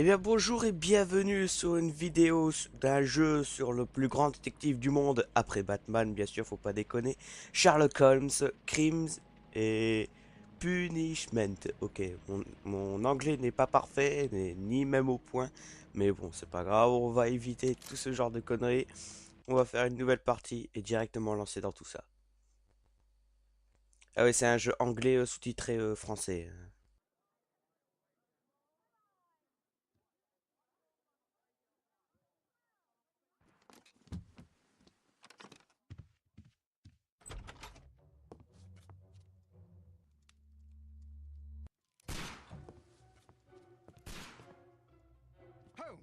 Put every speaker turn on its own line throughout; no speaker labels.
Eh bien bonjour et bienvenue sur une vidéo d'un jeu sur le plus grand détective du monde, après Batman bien sûr, faut pas déconner, Sherlock Holmes, Crimes et Punishment. Ok, mon anglais n'est pas parfait, ni même au point, mais bon c'est pas grave, on va éviter tout ce genre de conneries. On va faire une nouvelle partie et directement lancer dans tout ça. Ah ouais, c'est un jeu anglais sous-titré français.
Holmes!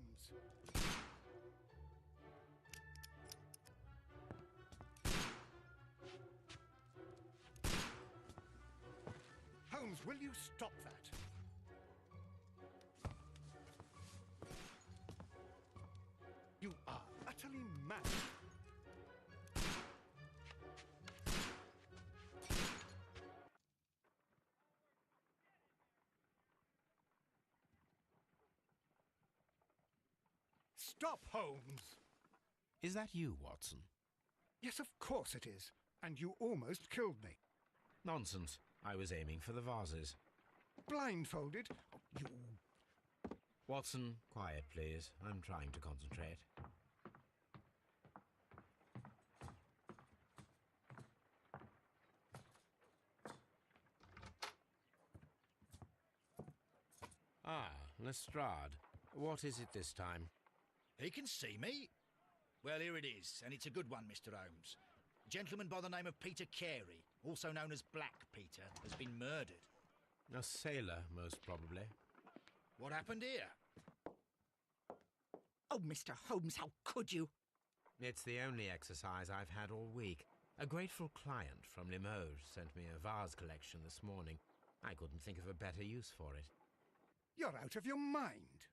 Holmes, will you stop that? You are utterly mad. Stop, Holmes!
Is that you, Watson?
Yes, of course it is. And you almost killed me.
Nonsense. I was aiming for the vases.
Blindfolded? Oh, you...
Watson, quiet, please. I'm trying to concentrate. Ah, Lestrade. What is it this time?
He can see me. Well, here it is, and it's a good one, Mr. Holmes. A gentleman by the name of Peter Carey, also known as Black Peter, has been murdered.
A sailor, most probably.
What happened here?
Oh, Mr. Holmes, how could you?
It's the only exercise I've had all week. A grateful client from Limoges sent me a vase collection this morning. I couldn't think of a better use for it.
You're out of your mind.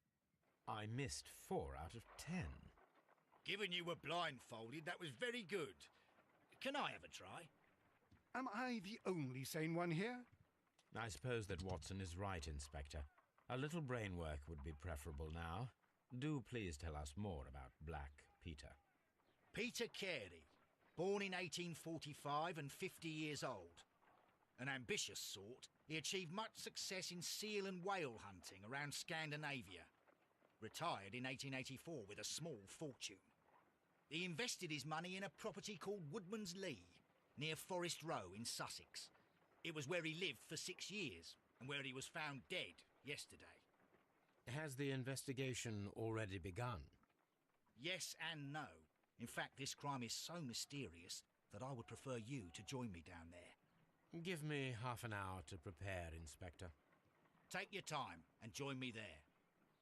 I missed 4 out of 10.
Given you were blindfolded, that was very good. Can I have a try?
Am I the only sane one here?
I suppose that Watson is right, Inspector. A little brain work would be preferable now. Do please tell us more about Black Peter.
Peter Carey, born in 1845 and 50 years old. An ambitious sort, he achieved much success in seal and whale hunting around Scandinavia. Retired in 1884 with a small fortune. He invested his money in a property called Woodman's Lee, near Forest Row in Sussex. It was where he lived for 6 years, and where he was found dead yesterday.
Has the investigation already begun?
Yes and no. In fact, this crime is so mysterious that I would prefer you to join me down there.
Give me half an hour to prepare, Inspector.
Take your time and join me there.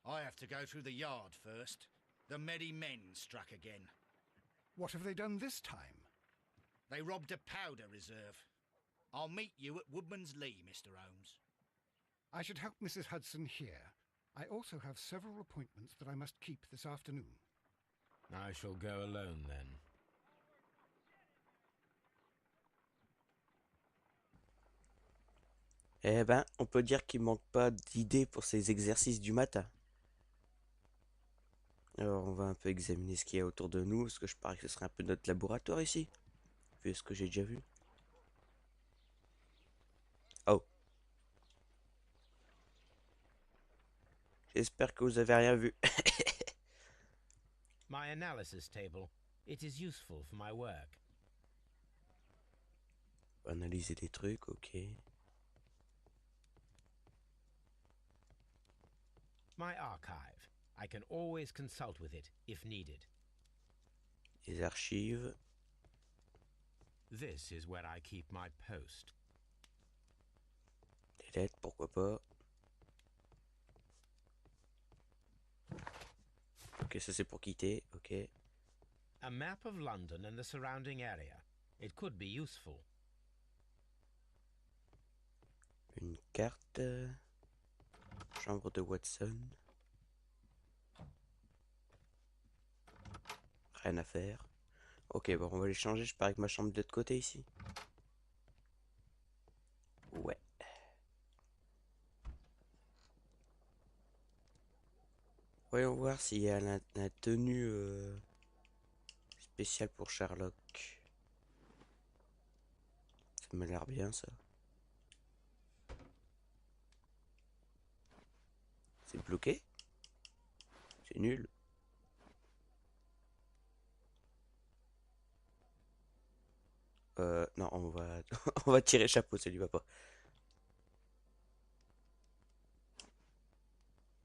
I have to go through the yard first. The Merry Men struck again.
What have they done this time?
They robbed a powder reserve. I'll meet you at Woodman's Lee, Mr. Holmes.
I should help Mrs. Hudson here. I also have several appointments that I must keep this afternoon.
I shall go alone, then.
Eh ben, on peut dire qu'il manque pas d'idées pour ces exercices du matin. Alors, on va un peu examiner ce qu'il y a autour de nous, parce que je parie que ce serait un peu notre laboratoire ici, vu ce que j'ai déjà vu. Oh. J'espère que vous avez rien vu.
My analysis table. It is useful for my work.
Analyser des trucs, ok.
My archive. I can always consult with it if needed.
Les archives.
This is where I keep my post.
Des lettres, pourquoi pas. Ok, ça c'est pour quitter, ok.
A map of London and the surrounding area. It could be useful.
Une carte. Chambre de Watson. Rien à faire. Ok, bon, on va les changer. Je parie que ma chambre est de l'autre côté ici. Ouais. Voyons voir s'il y a la tenue spéciale pour Sherlock. Ça m'a l'air bien ça. C'est bloqué? C'est nul. Non, on va on va tirer chapeau, ça lui va pas.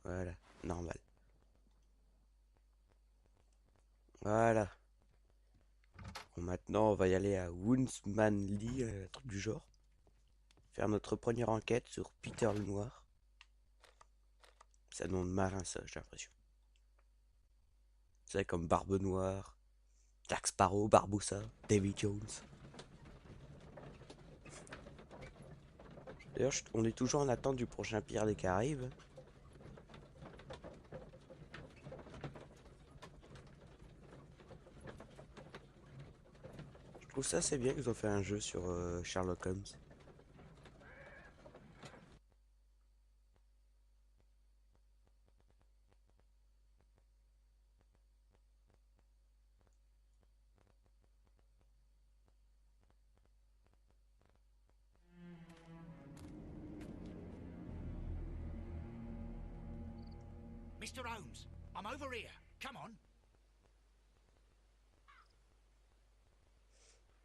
Voilà, normal. Voilà. Bon, maintenant, on va y aller à Woonsmanly, un truc du genre. Faire notre première enquête sur Peter le Noir. C'est un nom de marin, ça, j'ai l'impression. C'est comme Barbe Noire, Jack Sparrow, Barbossa, Davy Jones. D'ailleurs, on est toujours en attente du prochain Pirates des Caraïbes. Je trouve ça assez bien qu'ils ont fait un jeu sur Sherlock Holmes.
Mr. Holmes, I'm over here. Come on.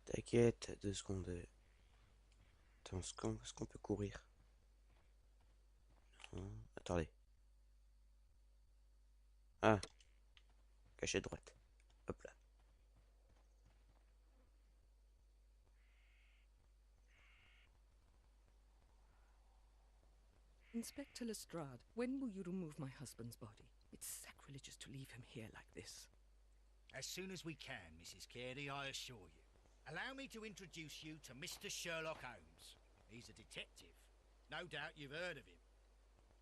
T'inquiète, 2 secondes. Attends, est-ce qu'on peut courir? Attendez. Ah, cachet droite. Hop là.
Inspector Lestrade, when will you remove my husband's body? It's sacrilegious to leave him here like this.
As soon as we can, Mrs. Carey, I assure you. Allow me to introduce you to Mr. Sherlock Holmes. He's a detective. No doubt you've heard of him.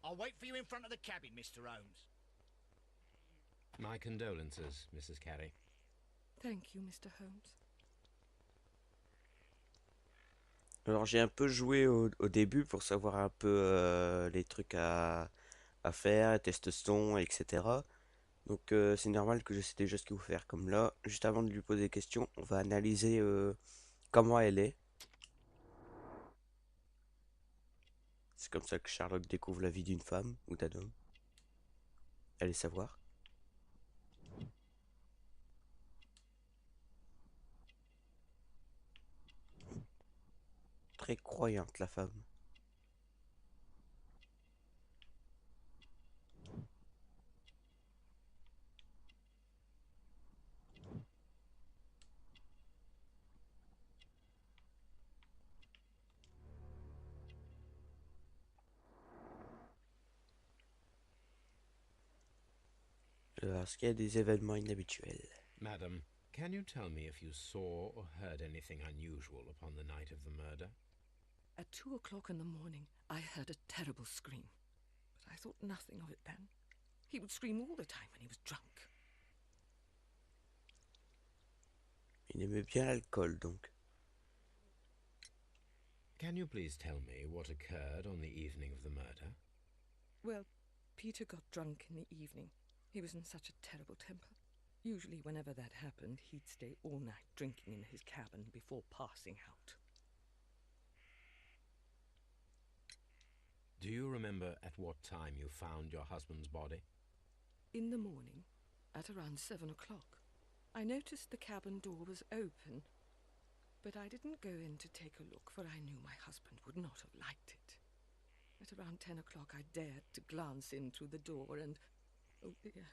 I'll wait for you in front of the cabin, Mr. Holmes.
My condolences, Mrs. Carey.
Thank you, Mr. Holmes.
Alors j'ai un peu joué au début pour savoir un peu les trucs à faire, test son, etc. Donc c'est normal que je sais déjà ce qu'il faut faire. Comme là, juste avant de lui poser des questions, on va analyser comment elle est. C'est comme ça que Sherlock découvre la vie d'une femme ou d'un homme. Allez savoir. Très croyante la femme. Parce qu'il y a des événements inhabituels.
Madam, can you tell me if you saw or heard anything unusual upon the night of the murder?
At 2 o'clock in the morning, I heard a terrible scream, but I thought nothing of it then. He would scream all the time when he was drunk.
Il aimait bien l'alcool donc.
Can you please tell me what occurred on the evening of the murder?
Well, Peter got drunk in the evening. He was in such a terrible temper. Usually, whenever that happened, he'd stay all night drinking in his cabin before passing out.
Do you remember at what time you found your husband's body?
In the morning, at around 7 o'clock, I noticed the cabin door was open, but I didn't go in to take a look, for I knew my husband would not have liked it. At around 10 o'clock, I dared to glance in through the door and... oh dear.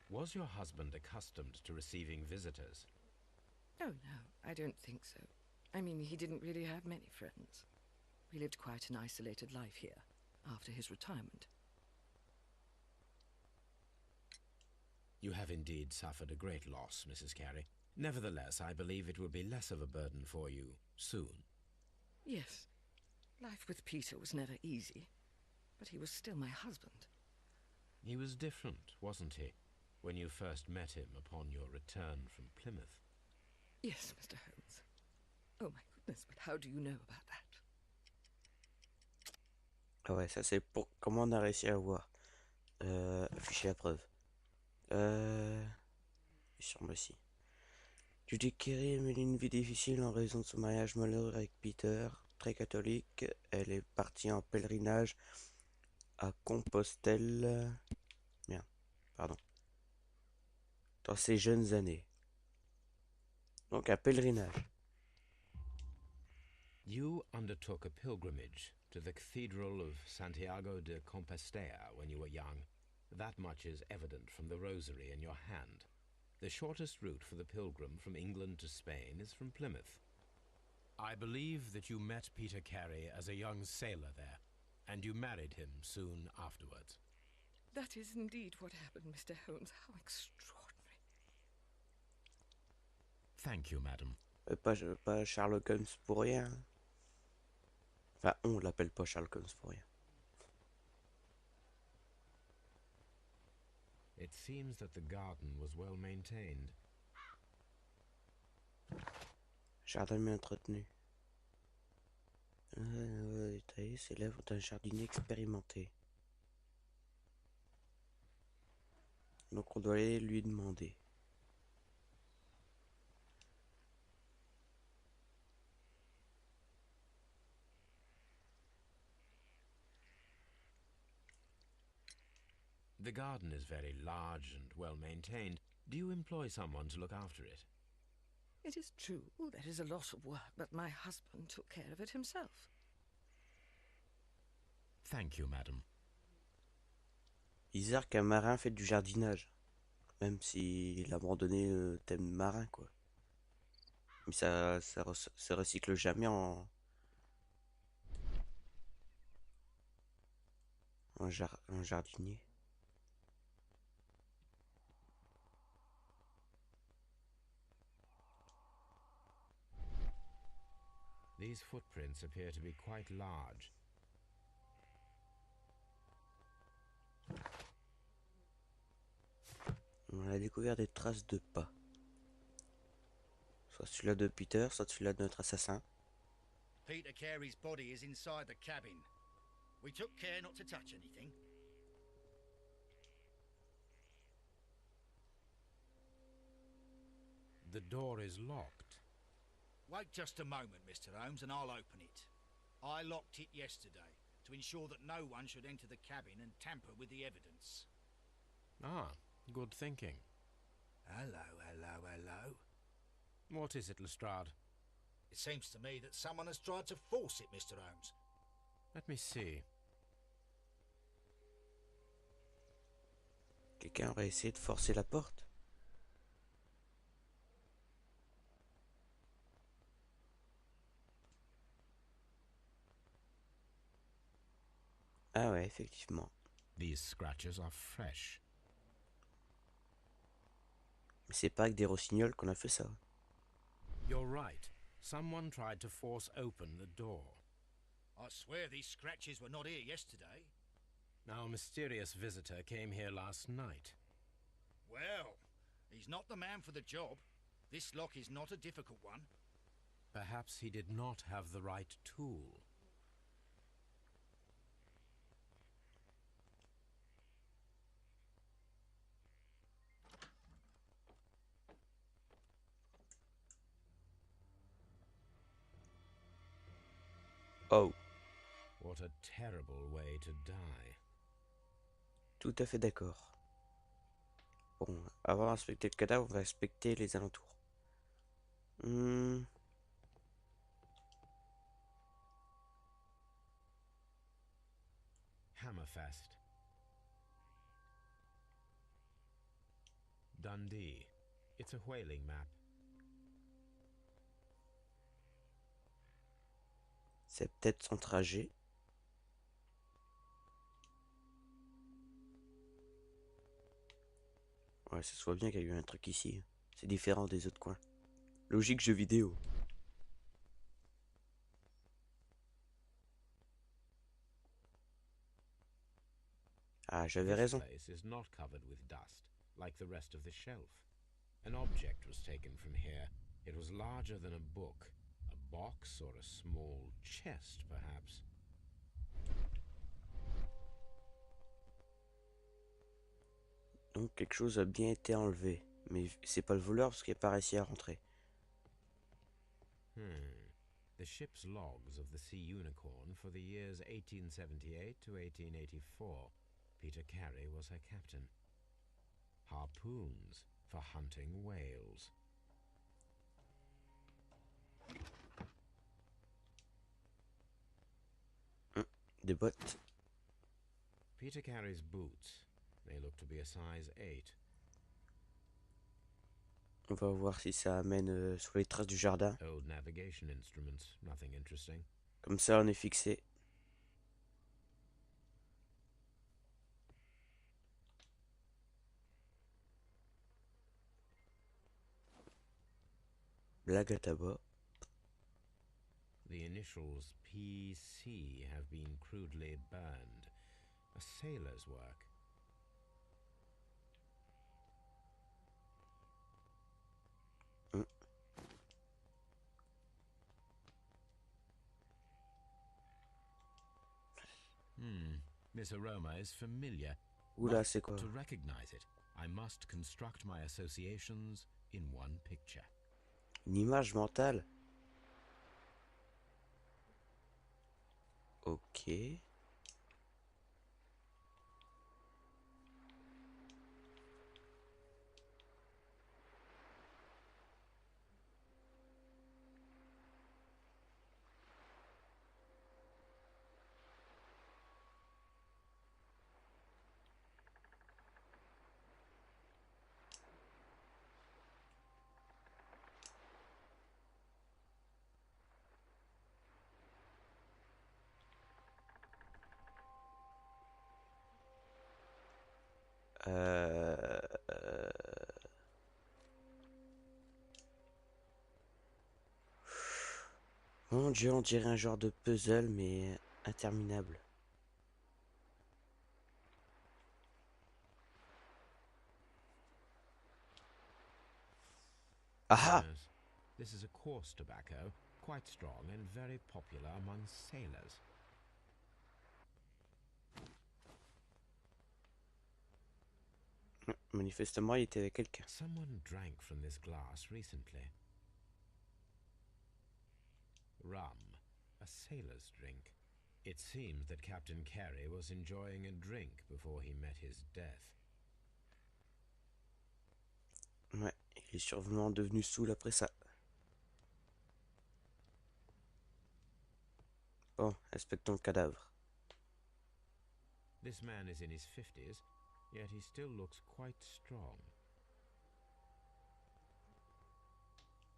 Was your husband accustomed to receiving visitors?
Oh, no, I don't think so. I mean, he didn't really have many friends. We lived quite an isolated life here, after his retirement.
You have indeed suffered a great loss, Mrs. Carey. Nevertheless, I believe it will be less of a burden for you soon.
Yes, life with Peter was never easy, but he was still my husband.
He was different, wasn't he, when you first met him upon your return from Plymouth?
Yes, Mr. Holmes. Oh, my goodness, but how do you know about that?
Ah ouais, ça c'est pour comment on a réussi à voir. Afficher la preuve. Sur moi-ci. Judy Carey mène une vie difficile en raison de son mariage malheureux avec Peter. Très catholique, elle est partie en pèlerinage à Compostelle. Bien, pardon. Dans ses jeunes années. Donc un pèlerinage.
You undertook a pilgrimage to the Cathedral of Santiago de Compostela when you were young. That much is evident from the rosary in your hand. The shortest route for the pilgrim from England to Spain is from Plymouth. I believe that you met Peter Carey as a young sailor there, and you married him soon afterwards.
That is indeed what happened, Mr. Holmes. How extraordinary.
Thank you, madam.
Pas Sherlock Holmes pour rien. Enfin, on l'appelle pas Sherlock Holmes pour rien.
It seems that the garden was well maintained.
Jardin bien entretenu. Détaillé, c'est l'œuvre d'un jardinier expérimenté. Donc on doit aller lui demander.
The garden is very large and well maintained. Do you employ someone to look after it?
It is true, there is a lot of work, but my husband took care of it himself.
Thank you, madam.
Bizarre qu'un marin fait du jardinage. Même s'il a abandonné le thème marin, quoi. Mais ça se recycle jamais en jardinier.
These footprints appear to be quite large.
On a découvert des traces de pas. Soit celui-là de Peter, soit celui-là de notre assassin.
Peter Carey's body is inside the cabin. We took care not to touch anything.
The door is locked.
Wait just a moment, Mr. Holmes, and I'll open it. I locked it yesterday to ensure that no one should enter the cabin and tamper with the evidence.
Ah, good thinking.
Hello, hello, hello.
What is it, Lestrade?
It seems to me that someone has tried to force it, Mr. Holmes.
Let me see.
Quelqu'un aurait essayé de forcer la porte. Ah ouais, effectivement.
These scratches are fresh.
Mais c'est pas avec des rossignols qu'on a fait ça.
You're right. Someone tried to force open the door.
I swear these scratches were not here yesterday.
Our mysterious visitor came here last night.
Well, he's not the man for the job. This lock is not a difficult one.
Perhaps he did not have the right tool.
Oh,
What a terrible way to die.
tout à fait d'accord. Bon, avant d'inspecter le cadavre, on va inspecter les alentours.
Hammerfest. Dundee. It's a whaling map.
C'est peut-être son trajet. Ouais, ça se voit bien qu'il y a eu un truc ici. C'est différent des autres coins. Logique jeu vidéo. Ah, j'avais
This
raison.
place is not covered with dust, like the rest of the shelf. An object was taken from here. It was larger than a book. A box or a small chest, perhaps.
Donc quelque chose a bien été enlevé. Mais c'est pas le voleur parce qu'il n'a pas réussi à rentrer.
The ship's logs of the Sea Unicorn for the years 1878 to 1884. Peter Carey was her captain. Harpoons for hunting whales.
Des bottes.
Peter Carey's boots. They look to be a size 8.
On va voir si ça amène sur les traces du jardin.
Old navigation instruments, nothing interesting.
Comme ça, on est fixé. Blague à tabac.
The initials PC have been crudely burned. A sailor's work. This aroma is familiar.
Oula, c'est quoi?
To recognize it, I must construct my associations in one picture.
Une image mentale. Ok. Euh... Mon Dieu, on dirait un genre de puzzle, mais interminable. Ah!
Yes. This is a coarse tobacco, quite strong and very popular among sailors.
Manifestement, il était avec quelqu'un.
Someone drank from this glass recently. Rum, a sailor's drink. It seems that Captain Carey was enjoying a drink before he met his death.
Ouais, il est sûrement devenu saoul après ça. Bon, inspectons le cadavre.
This man is in his 50s, yet he still looks quite strong.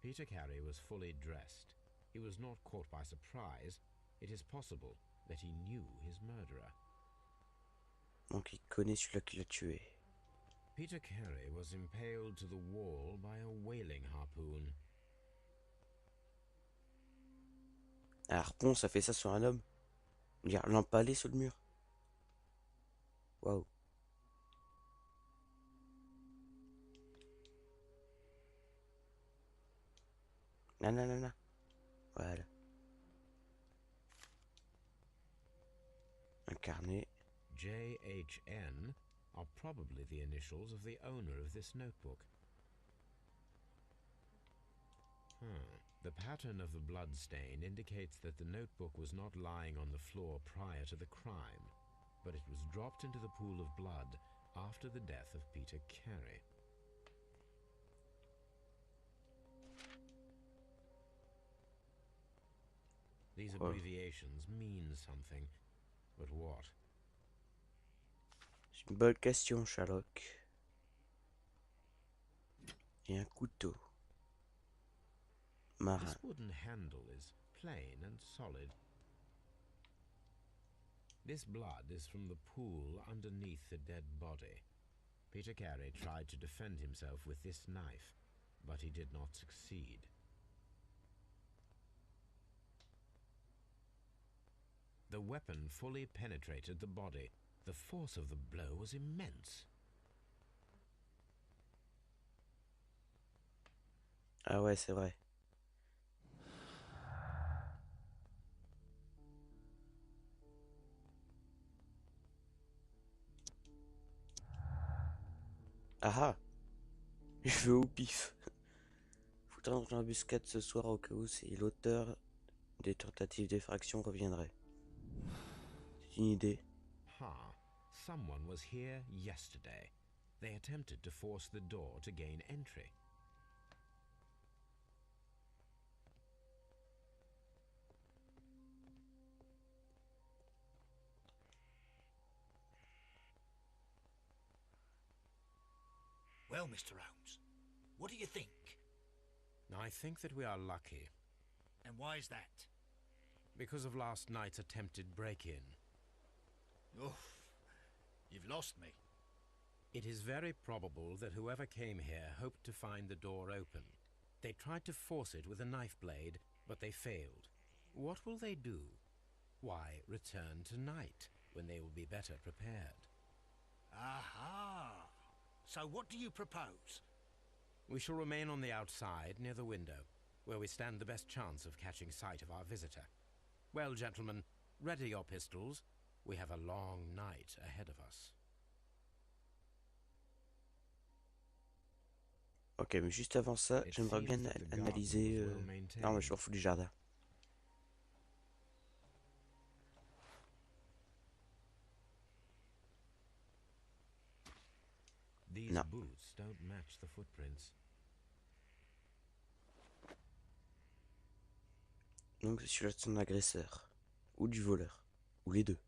Peter Carey was fully dressed. He was not caught by surprise. It is possible that he knew his murderer.
Donc il connaît celui-là qui l'a tué.
Peter Carey was impaled to the wall by a whaling harpoon.
Un harpon, ça fait ça sur un homme? Dire l'empaler sur le mur. Waouh. Nanana. Voilà. Un carnet.
JHN are probably the initials of the owner of this notebook. The pattern of the blood stain indicates that the notebook was not lying on the floor prior to the crime, but it was dropped into the pool of blood after the death of Peter Carey. These abbreviations mean something, but what?
C'est une bonne question, Sherlock. Et un couteau. Marin.
This wooden handle is plain and solid. This blood is from the pool underneath the dead body. Peter Carey tried to defend himself with this knife, but he did not succeed. The weapon fully penetrated the body. The force of the blow was immense.
Ah ouais, c'est vrai. Ah ah. Je vais au pif. Faudra dans l'embuscade ce soir au cas où si l'auteur des tentatives d'effraction reviendrait. C'est une idée.
Ha! Someone was here yesterday. They attempted to force the door to gain entry.
Well, Mr. Holmes, what do you think?
I think that we are lucky,
And why is that?
because of last night's attempted break-in.
Oof, you've lost me.
It is very probable that whoever came here hoped to find the door open. They tried to force it with a knife blade, but they failed. What will they do? Why, return tonight, when they will be better prepared.
Aha! So what do you propose?
We shall remain on the outside, near the window, where we stand the best chance of catching sight of our visitor. Well, gentlemen, ready your pistols. We have a long night ahead of us.
Ok, mais juste avant ça,
It
j'aimerais bien
seems that the garden
analyser...
was well
Non, mais
maintained.
je m'en fous du jardin.
These
No.
boots don't match the footprints.
Donc c'est celui-là de son agresseur. Ou du voleur. Ou les deux.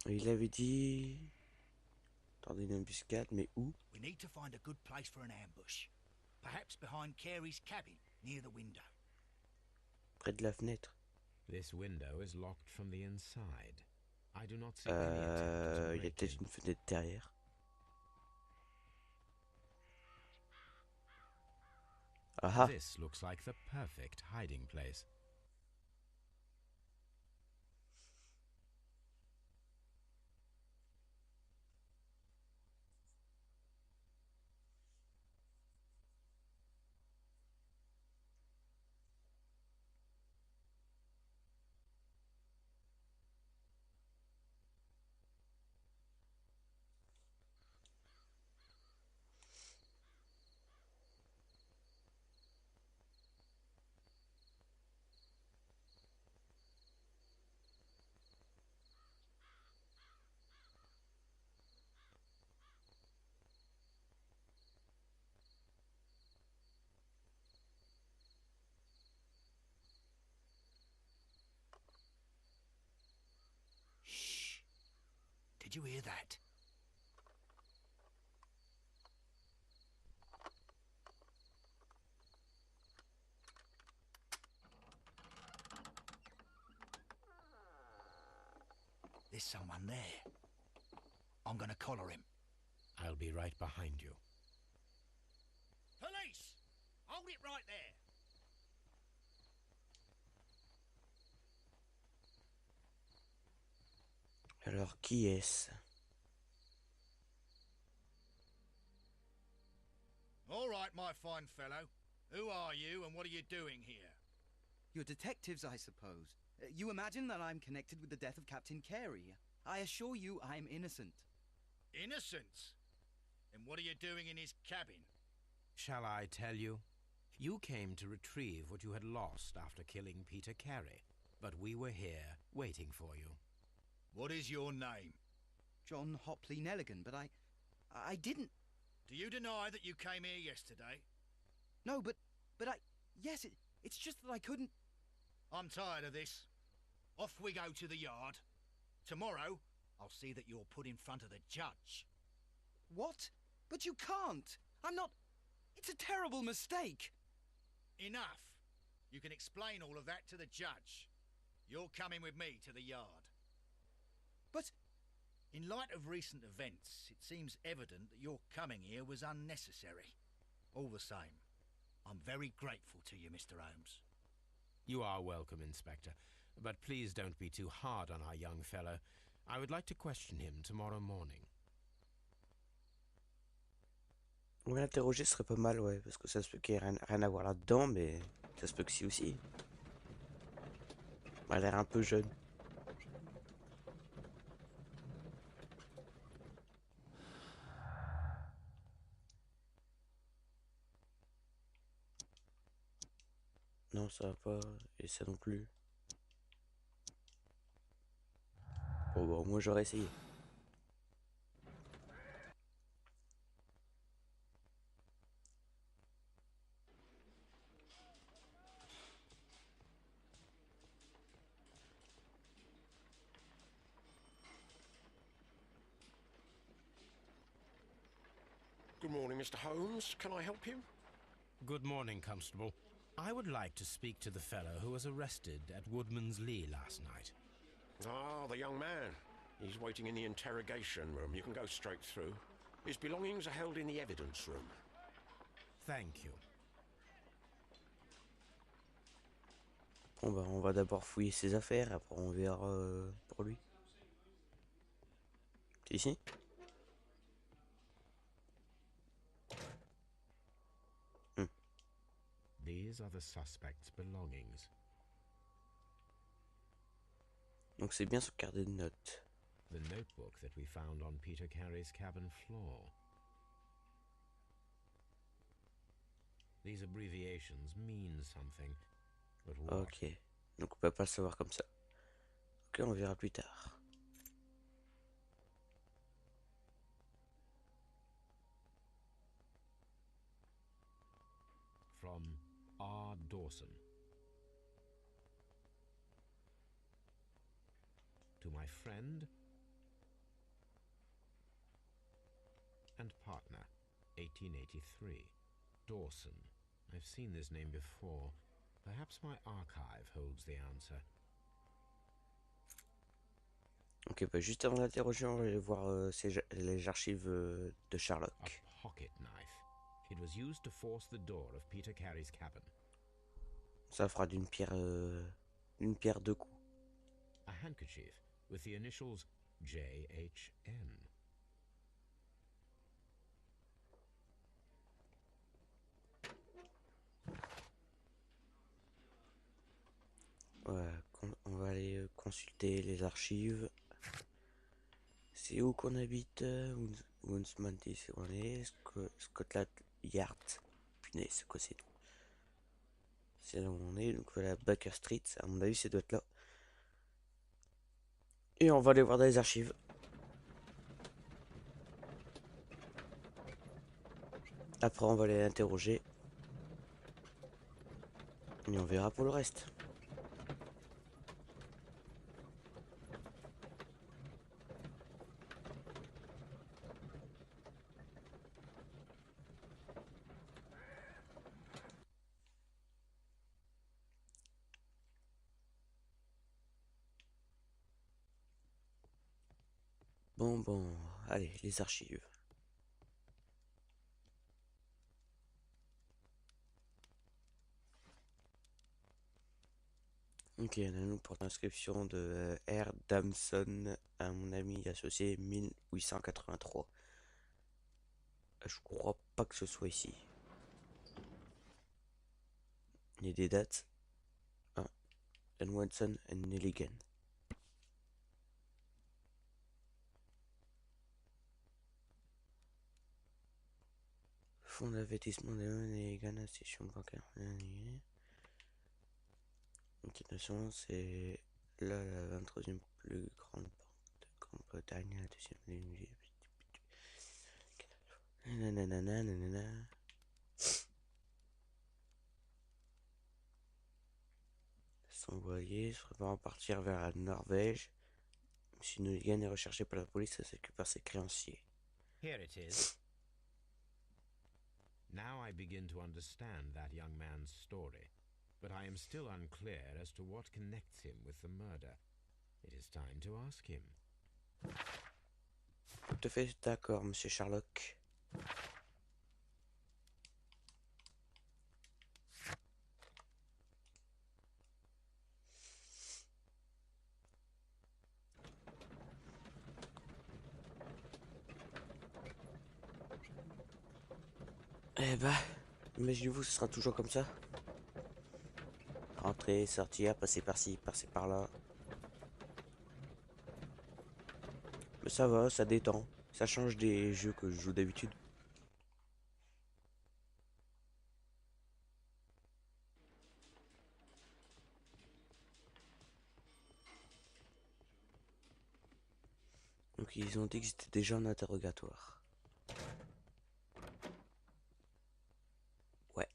Et il avait dit... Attendez, une embuscade, mais où?
We need to find a good place for an ambush. Perhaps behind Carey's cabin, near the window.
Près de la fenêtre.
This window is locked from the inside. I do not see any attempt to
Il y a
break
peut-être
in.
une fenêtre derrière. Ah ah.
This looks like the perfect hiding place.
Shh! Did you hear that? There's someone there. I'm gonna collar him.
I'll be right behind you.
Police! Hold it right there!
Alors, qui est-ce?
All right, my fine fellow. Who are you and what are you doing here?
You're detectives, I suppose. You imagine that I'm connected with the death of Captain Carey. I assure you I'm innocent.
Innocent? And what are you doing in his cabin?
Shall I tell you? You came to retrieve what you had lost after killing Peter Carey, but we were here waiting for you.
What is your name?
John Hopley Nelligan, but I didn't...
Do you deny that you came here yesterday?
No, but yes, it's just that I couldn't...
I'm tired of this. Off we go to the yard. Tomorrow, I'll see that you're put in front of the judge.
What? But you can't! I'm not... It's a terrible mistake!
Enough. You can explain all of that to the judge. You're coming with me to the yard.
But...
In light of recent events, it seems evident that your coming here was unnecessary. All the same, I'm very grateful to you, Mr. Holmes.
You are welcome, Inspector, but please don't be too hard on our young fellow. I would like to question him tomorrow morning.
On va l'interroger, ce serait pas mal, ouais, parce que ça se peut qu'il n'y ait rien à voir là-dedans, mais ça se peut que si aussi. Il a l'air un peu jeune. Non, ça va pas. Et ça non plus. Bon, bah, moi j'aurais essayé.
Good morning, Mr. Holmes. Can I help you?
Good morning, Constable. I would like to speak to the fellow who was arrested at Woodman's Lee last night.
Ah, the young man. He's waiting in the interrogation room. You can go straight through. His belongings are held in the evidence room.
Thank you.
Bon, bah, on va d'abord fouiller ses affaires, après on verra pour lui. C'est ici?
These are the suspect's belongings.
Donc c'est bien son carnet de notes.
The notebook that we found on Peter Carey's cabin floor. These abbreviations mean something, but what?
Ok. Donc on peut pas le savoir comme ça. Ok, on verra plus tard.
From R. Dawson. To my friend and partner, 1883. Dawson. I've seen this name before. Perhaps my archive holds the answer.
Ok, bah juste avant d'interroger, on va aller voir les archives de Sherlock.
A pocket knife. It was used to force the door of Peter Carey's cabin.
Ça fera d'une pierre deux coups.
A handkerchief with the initials JHN.
Ouais, on va aller consulter les archives. C'est où qu'on habite? Wunsmanty, c'est où on est? Scotland Yard. Punaise, c'est quoi c'est? C'est là où on est, donc voilà, Baker Street, à mon avis, ça doit être là. Et on va aller voir dans les archives. Après, on va aller interroger. Et on verra pour le reste. Bon, allez, les archives. Ok, on a une pour l'inscription de R. Damson, à mon ami associé 1883. Je crois pas que ce soit ici. Il y a des dates. Ah, and Watson and Nelligan. Fonds d'investissement de Nelligan, institution bancaire. Continuation, c'est là la 23e plus grande banque de Grande-Bretagne, la deuxième. Nanana. Son voilier se prépare à partir vers la Norvège. Monsieur Nelligan est recherché par la police et s'occupe par ses créanciers.
Here it is. Now I begin to understand that young man's story, but I am still unclear as to what connects him with the murder. It is time to ask him.
Tout à fait d'accord, monsieur Sherlock. Eh bah, imaginez-vous, ce sera toujours comme ça. Rentrer, sortir, passer par-ci, passer par-là. Mais ça va, ça détend. Ça change des jeux que je joue d'habitude. Donc ils ont dit que c'était déjà un interrogatoire. Ouais.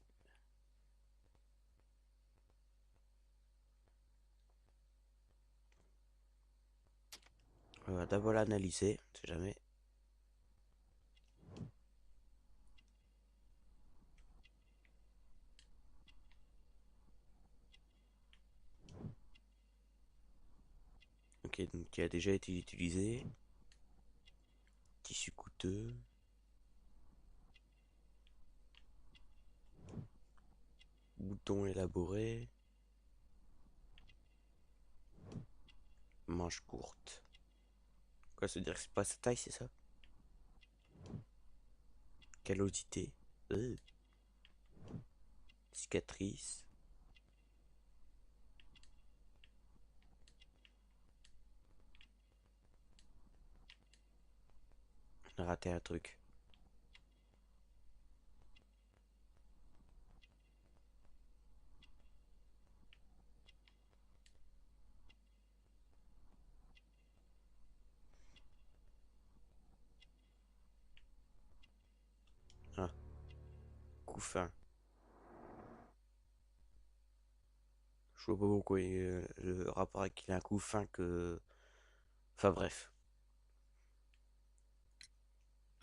On va d'abord l'analyser, on sait jamais. Ok, donc qui a déjà été utilisé. Tissu coûteux. Bouton élaboré. Manche courte. Quoi, se dire que c'est pas sa taille, c'est ça? Callosité. Cicatrice. On a raté un truc. Ah, couffin. Je vois pas pourquoi le rapport avec qu'il a un couffin que... Enfin bref.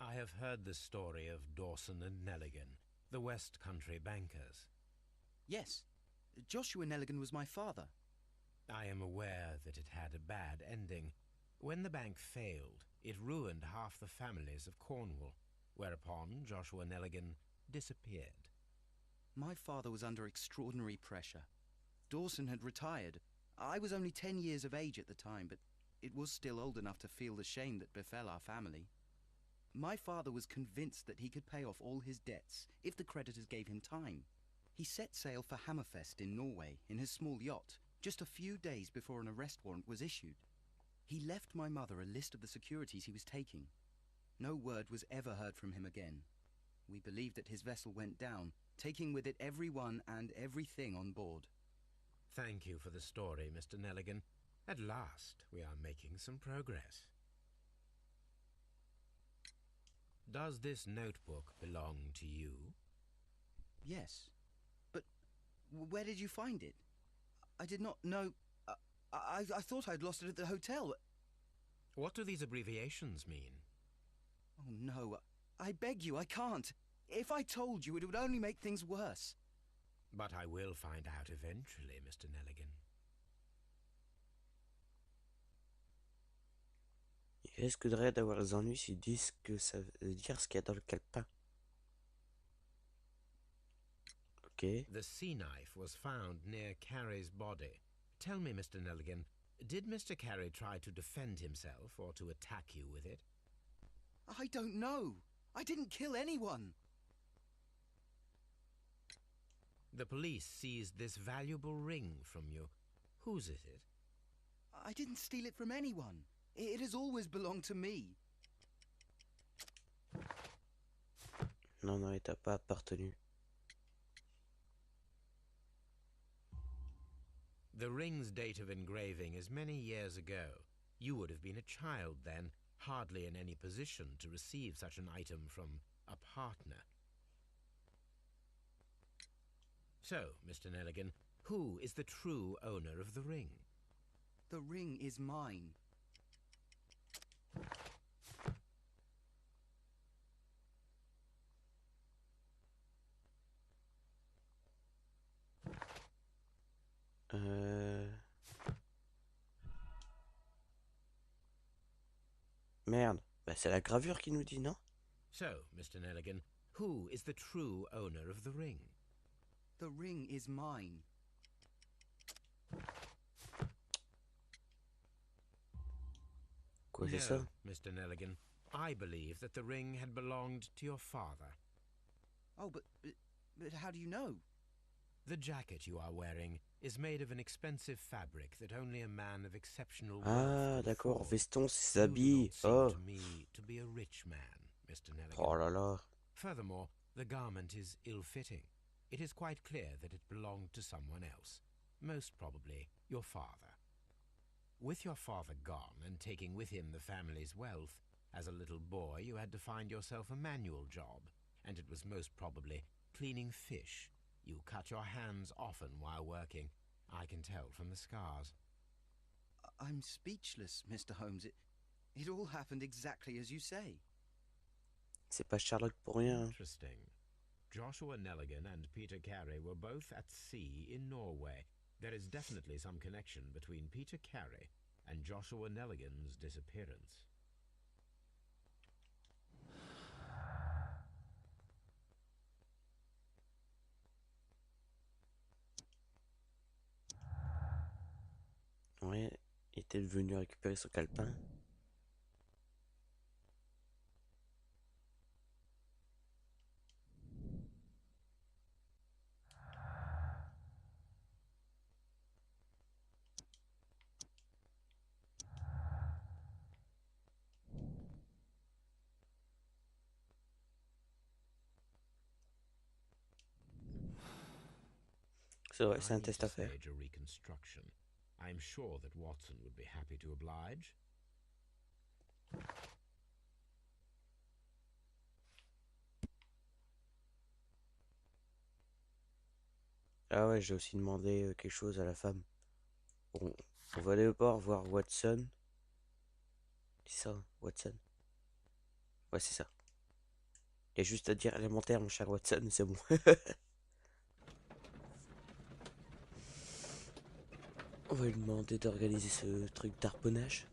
I have heard the story of Dawson and Nelligan, the West Country bankers.
Yes, Joshua Nelligan was my father.
I am aware that it had a bad ending. When the bank failed, it ruined half the families of Cornwall, whereupon Joshua Nelligan disappeared.
My father was under extraordinary pressure. Dawson had retired. I was only 10 years of age at the time, but it was still old enough to feel the shame that befell our family. My father was convinced that he could pay off all his debts if the creditors gave him time. He set sail for Hammerfest in Norway in his small yacht, just a few days before an arrest warrant was issued. He left my mother a list of the securities he was taking. No word was ever heard from him again. We believe that his vessel went down, taking with it everyone and everything on board.
Thank you for the story, Mr. Nelligan. At last, we are making some progress. Does this notebook belong to you?
Yes. But where did you find it? I did not know... I thought I'd lost it at the hotel.
What do these abbreviations mean?
Oh, no. I beg you, I can't. If I told you, it would only make things worse.
But I will find out eventually, Mr. Nelligan.
Il risquerait d'avoir des ennuis s'ils disent que ça veut dire ce qu'il y a dans le calepin. Ok.
The sea knife was found near Carey's body. Tell me, Mr. Nelligan, did Mr. Carey try to defend himself or to attack you with it?
I don't know. I didn't kill anyone.
The police seized this valuable ring from you. Whose is it?
I didn't steal it from anyone. It has always belonged to me.
Non, non, il t'a pas appartenu.
The ring's date of engraving is many years ago. You would have been a child then, hardly in any position to receive such an item from a partner. So, Mr. Nelligan, who is the true owner of the ring?
The ring is mine.
Merde. Bah, c'est la gravure qui nous dit, non?
So, Mr. Nelligan, who is the true owner of the ring?
The ring is mine.
Quoi, c'est
No,
ça?
Mr. Nelligan. I believe that the ring had belonged to your father.
Oh, but how do you know?
The jacket you are wearing is made of an expensive fabric that only a man of exceptional wealth
Ah,
could
d'accord.
afford.
Veston, c'est ses
You do
habits.
not seem
Oh.
to me to be a rich man, Mr. Nelligan.
Oh là là.
Furthermore, the garment is ill-fitting. It is quite clear that it belonged to someone else, most probably your father. With your father gone and taking with him the family's wealth, as a little boy you had to find yourself a manual job, and it was most probably cleaning fish. You cut your hands often while working. I can tell from the scars.
I'm speechless, Mr. Holmes. It all happened exactly as you say.
C'est pas Sherlock pour rien.
Interesting. Joshua Nelligan and Peter Carey were both at sea in Norway. There is definitely some connection between Peter Carey and Joshua Nelligan's disappearance.
Ouais, il était venu récupérer son calepin. C'est vrai, c'est
I
un
need
test
to
à faire.
stage a reconstruction. I'm sure that Watson would be happy to oblige.
Ah ouais, j'ai aussi demandé quelque chose à la femme. Bon, on va d'abord voir Watson. C'est ça, Watson. Ouais, c'est ça. Il y a juste à dire élémentaire, mon cher Watson, c'est bon. On va lui demander d'organiser ce truc d'harponnage.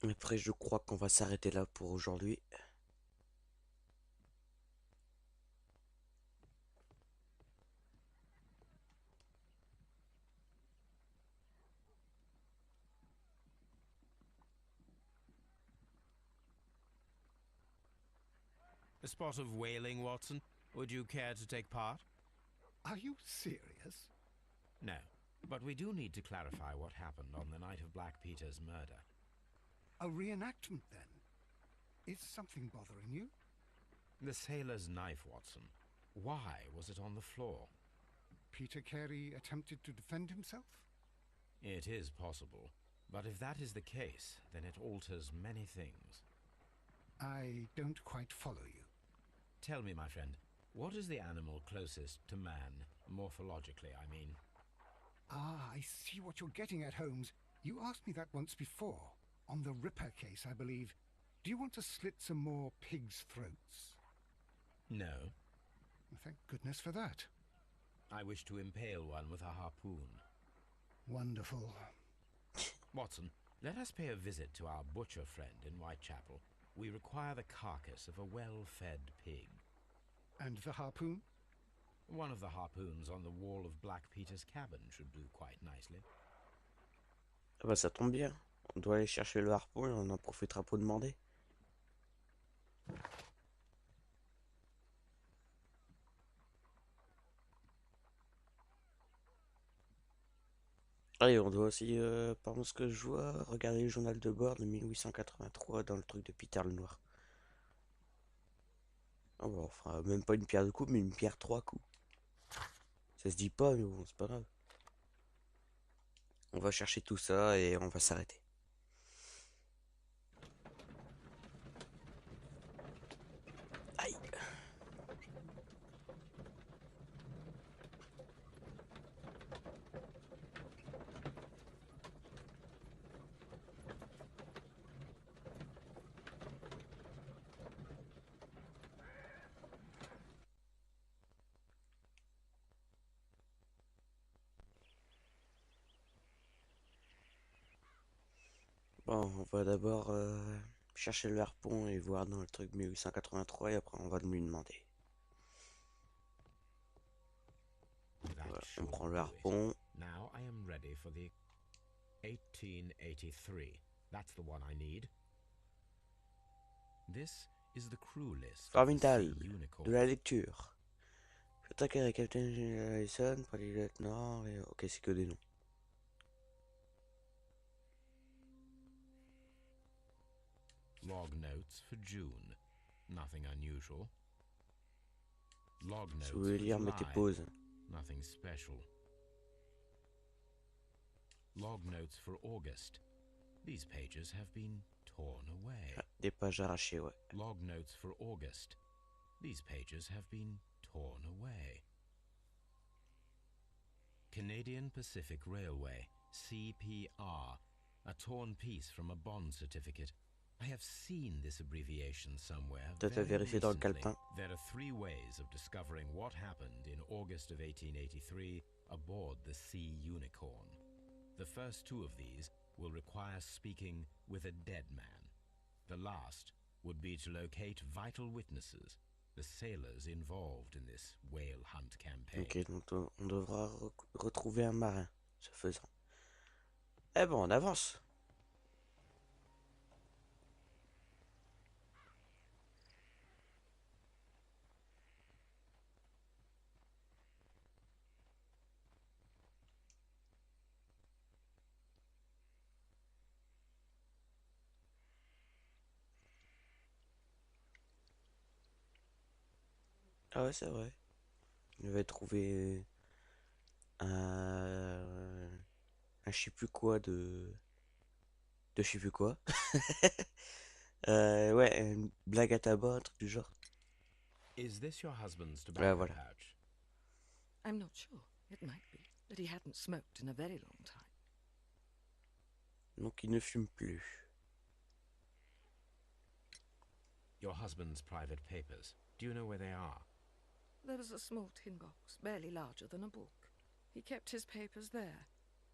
Après, je crois qu'on va s'arrêter là pour aujourd'hui.
A spot of whaling, Watson? Would you care to take part?
Are you serious?
No, but we do need to clarify what happened on the night of Black Peter's murder.
A reenactment, then? Is something bothering you?
The sailor's knife, Watson. Why was it on the floor?
Peter Carey attempted to defend himself?
It is possible, but if that is the case, then it alters many things.
I don't quite follow you.
Tell me, my friend, what is the animal closest to man, morphologically, I mean?
Ah, I see what you're getting at, Holmes. You asked me that once before. On the Ripper case, I believe. Do you want to slit some more pigs' throats?
No.
Thank goodness for that.
I wish to impale one with a harpoon.
Wonderful.
Watson, let us pay a visit to our butcher friend in Whitechapel. We require the carcass of a well-fed pig.
And the harpoon?
One of the harpoons on the wall of Black Peter's cabin should do quite nicely.
Ah bah ça tombe bien. On doit aller chercher le harpon et on en profitera pour demander. Ah, et on doit aussi, par ce que je vois, regarder le journal de bord de 1883 dans le truc de Peter le Noir. Ah bah, on fera même pas une pierre de coups, mais une pierre 3 coups. Ça se dit pas, mais bon, c'est pas grave. On va chercher tout ça et on va s'arrêter. Aïe. Bon, on va d'abord chercher le harpon et voir dans le truc 1883 et après on va lui demander. Voilà, on prend le harpon.
Now I am ready for the 1883. That's the one I need. This is the crew list.
Formidable, de la lecture. Tucker et Captain Allison, pour les lieutenants. Ok, c'est que des noms.
Log notes for June. Nothing unusual. Log
Si
notes
vous voulez
for
lire, mettez
July.
pause.
Nothing special. Log notes for August. These pages have been torn away.
Ah, des pages arrachées, ouais.
Log notes for August. These pages have been torn away. Canadian Pacific Railway, CPR, a torn piece from a bond certificate. I have seen this abbreviation somewhere
Peut-être à
very
vérifier dans le
recently.
calepin.
There are 3 ways of discovering what happened in August of 1883 aboard the Sea Unicorn. The first 2 of these will require speaking with a dead man. The last would be to locate vital witnesses, the sailors involved in this whale hunt campaign.
Ok, donc on devra retrouver un marin, ce faisant. Eh bon, on avance. Ah ouais, c'est vrai. Je vais trouver un je sais plus quoi de je sais plus quoi. Ouais, une blague à tabac, un truc du genre.
Is this your husband's
Ouais,
tobacco
voilà.
pouch?
I'm not sure. It might be, but he hadn't smoked in a very long time.
Donc il ne fume plus.
Your husband's private papers. Do you know where they are?
There was a small tin box, barely larger than a book. He kept his papers there.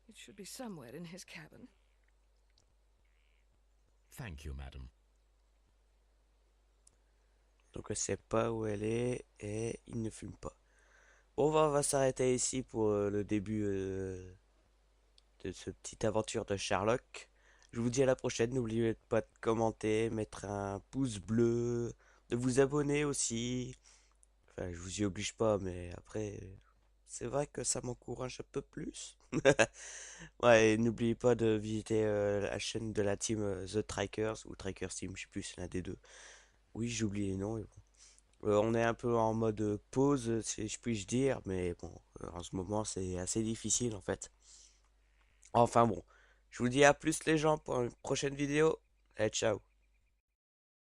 It should be somewhere in his cabin.
Thank you, madam.
Donc elle sait pas où elle est et il ne fume pas. Bon, on va s'arrêter ici pour le début de cette petite aventure de Sherlock. Je vous dis à la prochaine. N'oubliez pas de commenter, mettre un pouce bleu, de vous abonner aussi. Enfin, je vous y oblige pas, mais après, c'est vrai que ça m'encourage un peu plus. Ouais, et n'oubliez pas de visiter la chaîne de la team The Trackers ou Trackers Team, je sais plus, c'est l'un des deux. Oui, j'ai oublié les noms. Mais bon. On est un peu en mode pause, si je puis dire, mais bon, en ce moment, c'est assez difficile en fait. Enfin bon, je vous dis à plus les gens pour une prochaine vidéo. Et ciao.